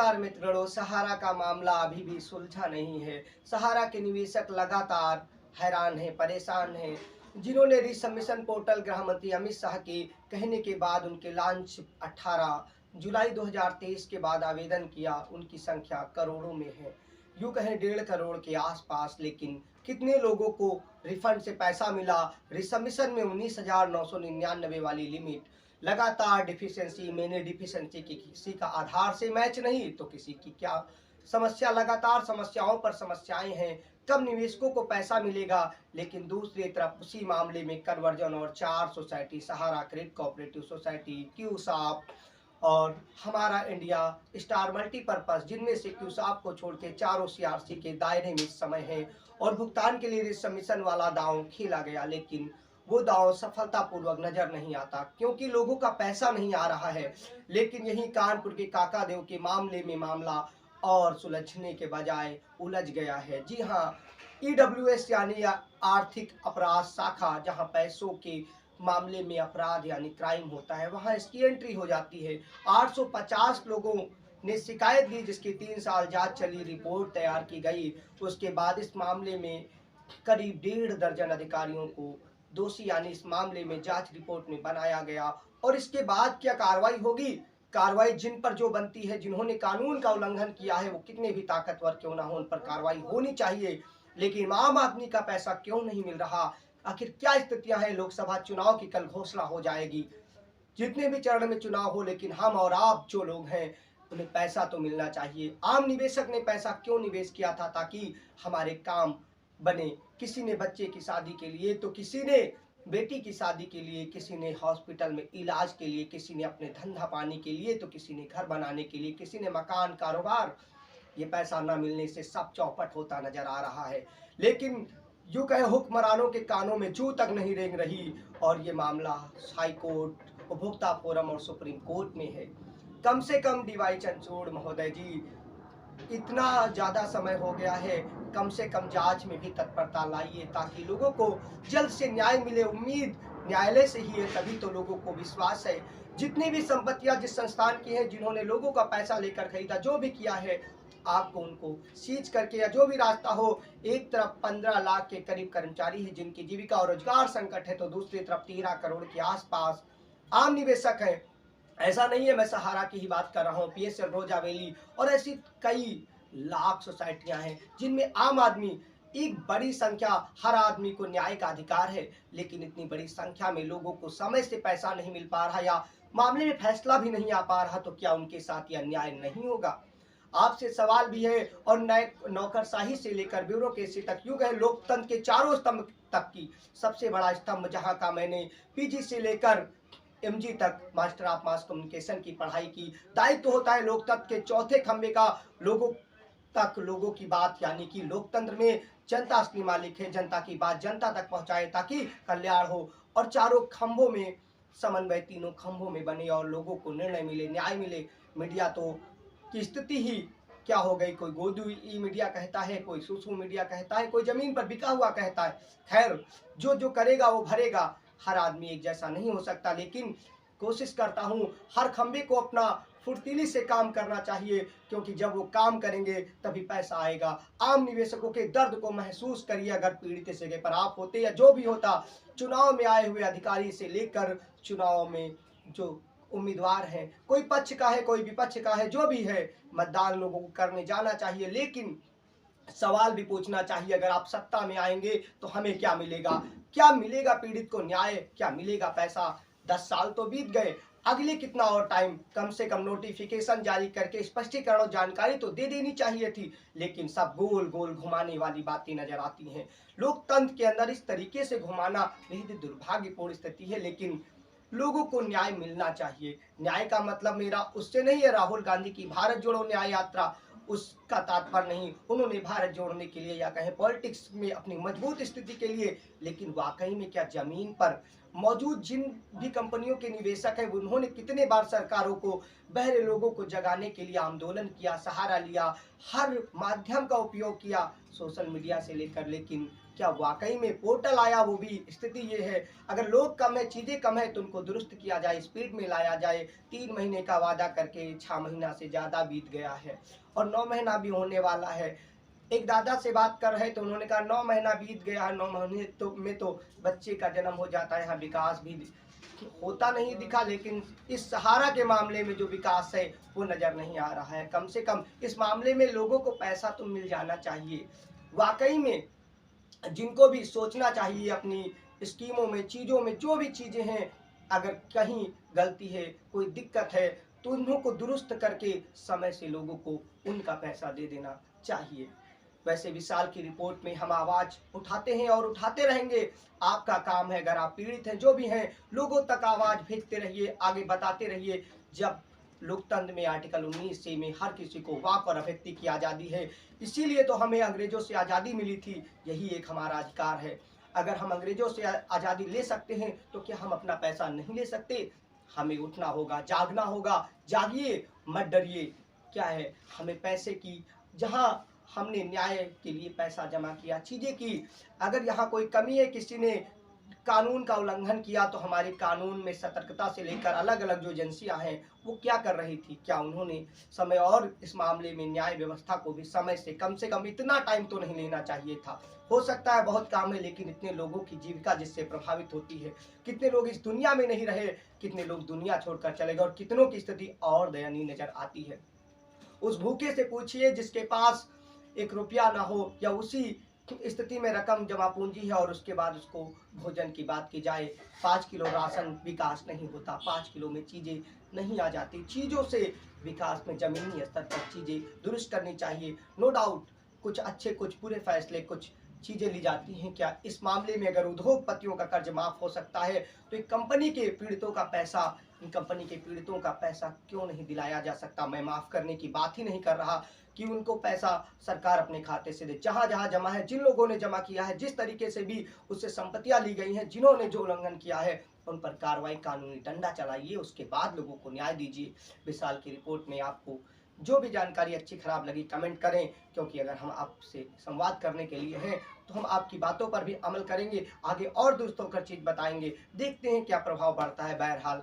नमस्कार मित्रों, सहारा का मामला अभी भी सुलझा नहीं है। सहारा के निवेशक लगातार हैरान हैं, परेशान हैं। जिन्होंने रिसम्मिशन पोर्टल गृह मंत्री अमित शाह के कहने के बाद उनके लॉन्च 18 जुलाई 2023 के बाद आवेदन किया, उनकी संख्या करोड़ों में है। यूं कहें 1.5 करोड़ के आसपास। लेकिन कितने लोगों को रिफंड से पैसा मिला? रिसम्मिशन में 19,999 वाली लिमिट लगातार डिफिशियंसी, मैंने डिफिशियंसी की किसी का आधार से मैच नहीं तो किसी की क्या समस्या, लगातार समस्याओं पर समस्याएं हैं। कब निवेशकों को पैसा मिलेगा? लेकिन दूसरी तरफ उसी मामले में कन्वर्जन और 4 सोसाइटी, सहारा क्रेडिट कोऑपरेटिव सोसाइटी, क्यूसाप और हमारा इंडिया, स्टार मल्टीपर्पज, जिनमें से क्यूसाप को छोड़ के चारों सीआरसी के दायरे में इस समय है और भुगतान के लिए रिसम्मिशन वाला दांव खेला गया। लेकिन वो दांव सफलतापूर्वक नजर नहीं आता क्योंकि लोगों का पैसा नहीं आ रहा है। लेकिन यही कानपुर के काकादेव के मामले में मामला और सुलझने के बजाय उलझ गया है। जी हाँ, ईडब्ल्यूएस यानी आर्थिक अपराध शाखा, जहां पैसों के मामले में अपराध यानी क्राइम होता है, वहां इसकी एंट्री हो जाती है। 850 लोगों ने शिकायत दी, जिसकी 3 साल जांच चली, रिपोर्ट तैयार की गई। उसके बाद इस मामले में करीब 1.5 दर्जन अधिकारियों को दोषी यानी इस मामले में जांच रिपोर्ट में बनाया गया। और इसके बाद क्या कार्रवाई होगी? कार्रवाई जिन पर जो बनती है, जिन्होंने कानून का उल्लंघन किया है, वो कितने भी ताकतवर क्यों ना हो, उन पर कार्रवाई होनी चाहिए। लेकिन आम आदमी का पैसा क्यों नहीं मिल रहा? आखिर क्या स्थितियां हैं? लोकसभा चुनाव की कल घोषणा हो जाएगी, जितने भी चरण में चुनाव हो, लेकिन हम और आप जो लोग हैं उन्हें पैसा तो मिलना चाहिए। आम निवेशक ने पैसा क्यों निवेश किया था? ताकि हमारे काम बने। किसी ने बच्चे की शादी के लिए, तो किसी ने बेटी की शादी के लिए, किसी ने हॉस्पिटल में इलाज के लिए, किसी ने अपने धंधा पानी के लिए, तो किसी ने घर बनाने के लिए, किसी ने मकान, कारोबार। ये पैसा न मिलने से सब चौपट होता नजर आ रहा है। लेकिन यूं कहे हुक्मरानों के कानों में जू तक नहीं रेंग रही और ये मामला हाई कोर्ट, उपभोक्ता फोरम और सुप्रीम कोर्ट में है। कम से कम डीवाई चंद्रचूड़ महोदय जी, इतना ज्यादा समय हो गया है, कम से कम जांच में भी तत्परता लाइए ताकि लोगों को जल्द से न्याय मिले। उम्मीद न्यायालय से ही है, तभी तो लोगों को विश्वास है। जितनी भी संपत्तियां जिस संस्थान की हैं, जिन्होंने लोगों का पैसा लेकर खरीदा, जो भी किया है, आपको उनको सीज करके या जो भी रास्ता हो। एक तरफ 15 लाख के करीब कर्मचारी है जिनकी जीविका और रोजगार संकट है, तो दूसरी तरफ 13 करोड़ के आसपास आम निवेशक है। ऐसा नहीं है मैं सहारा की ही बात कर रहा हूँ, पीएसएल, रोजा वैली और ऐसी कई लाख सोसाइटियां हैं जिनमें आम आदमी, एक बड़ी संख्या, हर आदमी को न्याय का अधिकार है। लेकिन इतनी बड़ी संख्या में लोगों को समय से पैसा नहीं मिल पा रहा या मामले में फैसला भी नहीं आ पा रहा, तो क्या उनके साथ यह अन्याय नहीं होगा? आपसे सवाल भी है। और नौकरशाही से लेकर ब्यूरोक्रेसी तक, यूं कहे लोकतंत्र के चारों स्तंभ तक की सबसे बड़ा स्तंभ, जहां का मैंने पीजी से लेकर एमजी तक, मास्टर ऑफ मास कम्युनिकेशन की पढ़ाई की, दायित्व होता है लोकतंत्र के चौथे खंबे का, लोगों तक लोगों की बात, यानी कि लोकतंत्र में जनता असली मालिक है। जनता की बात जनता तक पहुंचाए ताकि कल्याण हो और चारों खंभों में समन्वय, तीनों खंभों में बने और लोगों को निर्णय मिले, न्याय मिले। मीडिया तो की स्थिति ही क्या हो गई? कोई गोदू ई मीडिया कहता है, कोई सुसु मीडिया कहता है, कोई जमीन पर बिका हुआ कहता है। खैर, जो जो करेगा वो भरेगा। हर आदमी एक जैसा नहीं हो सकता, लेकिन कोशिश करता हूँ हर खंबे को अपना फुर्तीली से काम करना चाहिए, क्योंकि जब वो काम करेंगे तभी पैसा आएगा। आम निवेशकों के दर्द को महसूस करिए। अगर पीड़ित इस जगह पर आप होते या जो भी होता, चुनाव में आए हुए अधिकारी से लेकर चुनाव में जो उम्मीदवार हैं, कोई पक्ष का है, कोई विपक्ष का है, जो भी है, मतदान लोगों को करने जाना चाहिए। लेकिन सवाल भी पूछना चाहिए, अगर आप सत्ता में आएंगे तो हमें क्या मिलेगा? क्या मिलेगा पीड़ित को? न्याय? क्या मिलेगा पैसा? 10 साल तो बीत गए, अगले कितना और टाइम? कम से कम नोटिफिकेशन जारी करके स्पष्टीकरण और जानकारी तो दे देनी चाहिए थी। लेकिन सब गोल गोल घुमाने वाली बातें नजर आती हैं। लोकतंत्र के अंदर इस तरीके से घुमाना बेहद दुर्भाग्यपूर्ण स्थिति है। लेकिन लोगों को न्याय मिलना चाहिए। न्याय का मतलब मेरा उससे नहीं है राहुल गांधी की भारत जोड़ो न्याय यात्रा, उसका तात्पर्य नहीं। उन्होंने भारत जोड़ने के लिए या कहें पॉलिटिक्स में अपनी मजबूत स्थिति के लिए, लेकिन वाकई में क्या जमीन पर मौजूद जिन भी कंपनियों के निवेशक हैं, उन्होंने कितने बार सरकारों को, बहरे लोगों को जगाने के लिए आंदोलन किया, सहारा लिया, हर माध्यम का उपयोग किया, सोशल मीडिया से लेकर। लेकिन क्या वाकई में पोर्टल आया, वो भी स्थिति ये है। अगर लोग कम है, चीज़ें कम है, तो उनको दुरुस्त किया जाए, स्पीड में लाया जाए। 3 महीने का वादा करके 6 महीना से ज़्यादा बीत गया है और 9 महीना भी होने वाला है। एक दादा से बात कर रहे तो उन्होंने कहा 9 महीना बीत गया है, 9 महीने तो बच्चे का जन्म हो जाता है, यहाँ विकास भी होता नहीं दिखा। लेकिन इस सहारा के मामले में जो विकास है वो नज़र नहीं आ रहा है। कम से कम इस मामले में लोगों को पैसा तो मिल जाना चाहिए। वाकई में जिनको भी सोचना चाहिए अपनी स्कीमों में, चीज़ों में, जो भी चीज़ें हैं, अगर कहीं गलती है, कोई दिक्कत है, तो उनको दुरुस्त करके समय से लोगों को उनका पैसा दे देना चाहिए। वैसे विशाल की रिपोर्ट में हम आवाज़ उठाते हैं और उठाते रहेंगे। आपका काम है, अगर आप पीड़ित हैं, जो भी हैं, लोगों तक आवाज़ भेजते रहिए, आगे बताते रहिए। जब लोकतंत्र में आर्टिकल 19 से में हर किसी को वाक और अभिव्यक्ति की आज़ादी है, इसीलिए तो हमें अंग्रेज़ों से आज़ादी मिली थी, यही एक हमारा अधिकार है। अगर हम अंग्रेज़ों से आज़ादी ले सकते हैं, तो क्या हम अपना पैसा नहीं ले सकते? हमें उठना होगा, जागना होगा। जागिए, मत डरिए। क्या है, हमें पैसे की, जहाँ हमने न्याय के लिए पैसा जमा किया, चीज़ें की, अगर यहाँ कोई कमी है, किसी ने कानून का उल्लंघन किया, तो हमारे कानून में सतर्कता से लेकर अलग-अलग जो एजेंसियाँ हैं, वो क्या कर रही थी? क्या उन्होंने समय, और इस मामले में न्याय व्यवस्था को भी समय से कम इतना टाइम तो नहीं लेना चाहिए था। हो सकता है बहुत काम है, लेकिन इतने लोगों की जीविका जिससे प्रभावित होती है, कितने लोग इस दुनिया में नहीं रहे, कितने लोग दुनिया छोड़कर चले गए और कितनों की स्थिति और दयनीय नज़र आती है। उस भूखे से पूछिए जिसके पास 1 रुपया ना हो, या उसी स्थिति में रकम जमा पूंजी है और उसके बाद उसको भोजन की बात की जाए, 5 किलो राशन विकास नहीं होता, 5 किलो में चीज़ें नहीं आ जाती। चीज़ों से विकास में ज़मीनी स्तर पर चीज़ें दुरुस्त करनी चाहिए। नो डाउट कुछ अच्छे, कुछ बुरे फैसले, कुछ चीज़ें ली जाती हैं। क्या इस मामले में अगर उद्योगपतियों का कर्ज माफ़ हो सकता है, तो एक कंपनी के पीड़ितों का पैसा, इन कंपनी के पीड़ितों का पैसा क्यों नहीं दिलाया जा सकता? मैं माफ़ करने की बात ही नहीं कर रहा कि उनको पैसा सरकार अपने खाते से दे। जहाँ-जहाँ जमा है, जिन लोगों ने जमा किया है, जिस तरीके से भी उससे संपत्तियाँ ली गई हैं, जिन्होंने जो उल्लंघन किया है, उन पर कार्रवाई, कानूनी डंडा चलाइए, उसके बाद लोगों को न्याय दीजिए। विशाल की रिपोर्ट में आपको जो भी जानकारी अच्छी खराब लगी कमेंट करें, क्योंकि अगर हम आपसे संवाद करने के लिए हैं, तो हम आपकी बातों पर भी अमल करेंगे, आगे और दोस्तों को चीज़ बताएँगे। देखते हैं क्या प्रभाव पड़ता है। बहरहाल